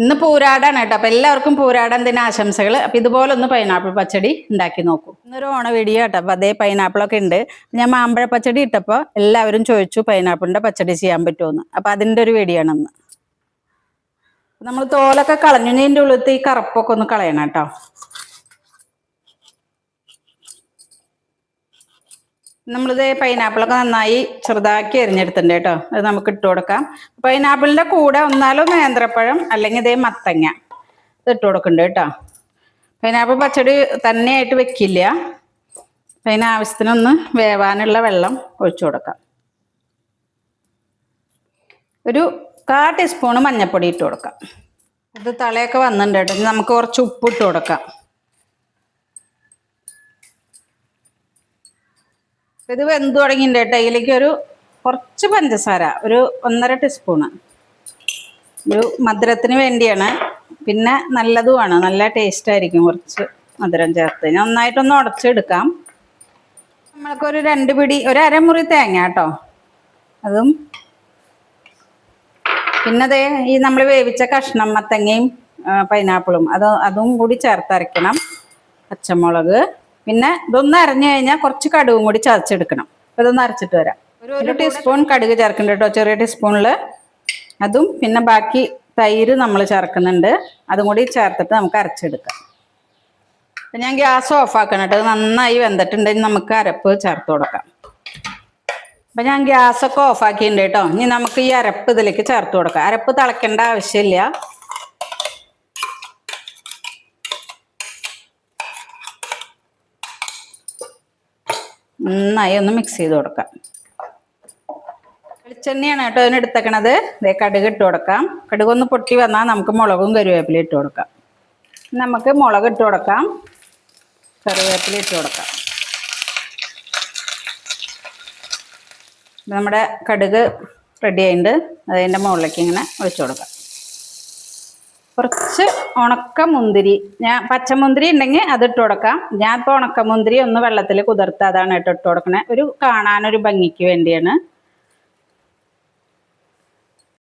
ഇന്ന് പൂരാടാണ് കേട്ടോ. അപ്പം എല്ലാവർക്കും പൂരാടൻ ദിന ആശംസകൾ. അപ്പം ഇതുപോലെ ഒന്ന് പൈനാപ്പിൾ പച്ചടി ഉണ്ടാക്കി നോക്കൂ. ഇന്നൊരു ഓണ വീഡിയോ കേട്ടോ. അപ്പം അതേ പൈനാപ്പിളൊക്കെ ഉണ്ട്. ഞാൻ മാമ്പഴ പച്ചടി ഇട്ടപ്പോൾ എല്ലാവരും ചോദിച്ചു പൈനാപ്പിളിൻ്റെ പച്ചടി ചെയ്യാൻ പറ്റുമെന്ന്. അപ്പം അതിൻ്റെ ഒരു വീഡിയോ ആണ് ഇന്ന്. നമ്മൾ തോലൊക്കെ കളഞ്ഞതിൻ്റെ ഉള്ളിലത്തെ ഈ കറുപ്പൊക്കെ ഒന്ന് കളയണം കേട്ടോ. നമ്മളിത് പൈനാപ്പിളൊക്കെ നന്നായി ചെറുതാക്കി എരിഞ്ഞെടുത്തിട്ടുണ്ട് കേട്ടോ. അത് നമുക്ക് ഇട്ട് കൊടുക്കാം. പൈനാപ്പിളിൻ്റെ കൂടെ ഒന്നാലോ നേന്ത്രപ്പഴം അല്ലെങ്കിൽ ഇതേ മത്തങ്ങ ഇത് ഇട്ട് കൊടുക്കുന്നുണ്ട് കേട്ടോ. പൈനാപ്പിൾ പച്ചടി തന്നെയായിട്ട് വെക്കില്ല. അതിന് ആവശ്യത്തിനൊന്ന് വേവാനുള്ള വെള്ളം ഒഴിച്ചു കൊടുക്കാം. ഒരു 1/4 ടീസ്പൂണ് മഞ്ഞൾപ്പൊടി ഇട്ട് കൊടുക്കാം. ഇത് തളയൊക്കെ വന്നിട്ടുണ്ട് കേട്ടോ. നമുക്ക് കുറച്ച് ഉപ്പ് ഇട്ട് കൊടുക്കാം. ഇത് വെന്ത് തുടങ്ങിയിട്ടുണ്ട് കേട്ടോ. അതിലേക്ക് കുറച്ച് പഞ്ചസാര, ഒരു 1.5 ടീസ്പൂണ്. ഒരു മധുരത്തിന് വേണ്ടിയാണ്. പിന്നെ നല്ലതുമാണ്, നല്ല ടേസ്റ്റ് ആയിരിക്കും കുറച്ച് മധുരം ചേർത്ത്. നന്നായിട്ടൊന്ന് ഉടച്ചെടുക്കാം. നമ്മൾക്കൊരു 2 പിടി, ഒരു അരമുറി തേങ്ങ കേട്ടോ. അതും പിന്നെ അതേ ഈ നമ്മൾ വേവിച്ച കഷ്ണം മത്തങ്ങയും പൈനാപ്പിളും അതും കൂടി ചേർത്തരയ്ക്കണം. പച്ചമുളക്, പിന്നെ ഇതൊന്ന് അരഞ്ഞു കഴിഞ്ഞാൽ കുറച്ച് കടുകും കൂടി ചതച്ചെടുക്കണം. അപ്പോൾ ഇതൊന്ന് അരച്ചിട്ട് വരാം. ഒരു ടീസ്പൂൺ കടുക് ചേർക്കുന്നുണ്ട് കേട്ടോ, ചെറിയ ടീസ്പൂണിൽ. അതും പിന്നെ ബാക്കി തൈര് നമ്മൾ ചേർക്കുന്നുണ്ട്. അതും കൂടി ചേർത്തിട്ട് നമുക്ക് അരച്ചെടുക്കാം. അപ്പം ഞാൻ ഗ്യാസ് ഓഫാക്കണം കേട്ടോ. നന്നായി വെന്തിട്ടുണ്ടെങ്കിൽ നമുക്ക് അരപ്പ് ചേർത്ത് കൊടുക്കാം. അപ്പം ഞാൻ ഗ്യാസൊക്കെ ഓഫാക്കിയിട്ടുണ്ട് കേട്ടോ. ഇനി നമുക്ക് ഈ അരപ്പ് ഇതിലേക്ക് ചേർത്ത് കൊടുക്കാം. അരപ്പ് തിളയ്ക്കേണ്ട ആവശ്യമില്ല. നന്നായി ഒന്ന് മിക്സ് ചെയ്ത് കൊടുക്കാം. വെളിച്ചെണ്ണയാണ് കേട്ടോ അതിന് എടുത്തേക്കണത്. ഇതേ കടുക് ഇട്ട് കൊടുക്കാം. കടുക് ഒന്ന് പൊട്ടി വന്നാൽ നമുക്ക് മുളകും കറിവേപ്പില ഇട്ട് കൊടുക്കാം. നമുക്ക് മുളക് ഇട്ട് കൊടുക്കാം, കറിവേപ്പില ഇട്ട് കൊടുക്കാം. നമ്മുടെ കടുക് റെഡി ആയിട്ടുണ്ട്. അതിൻ്റെ മുകളിലേക്ക് ഇങ്ങനെ ഒഴിച്ചു കൊടുക്കാം. കുറച്ച് ഉണക്കമുന്തിരി, ഞാൻ പച്ചമുന്തിരി ഉണ്ടെങ്കിൽ അതിട്ട് കൊടുക്കാം. ഞാൻ ഇപ്പോൾ ഉണക്കമുന്തിരി ഒന്ന് വെള്ളത്തിൽ കുതിർത്ത് അതാണ് ഇട്ട് കൊടുക്കണേ. കാണാനൊരു ഭംഗിക്ക് വേണ്ടിയാണ്.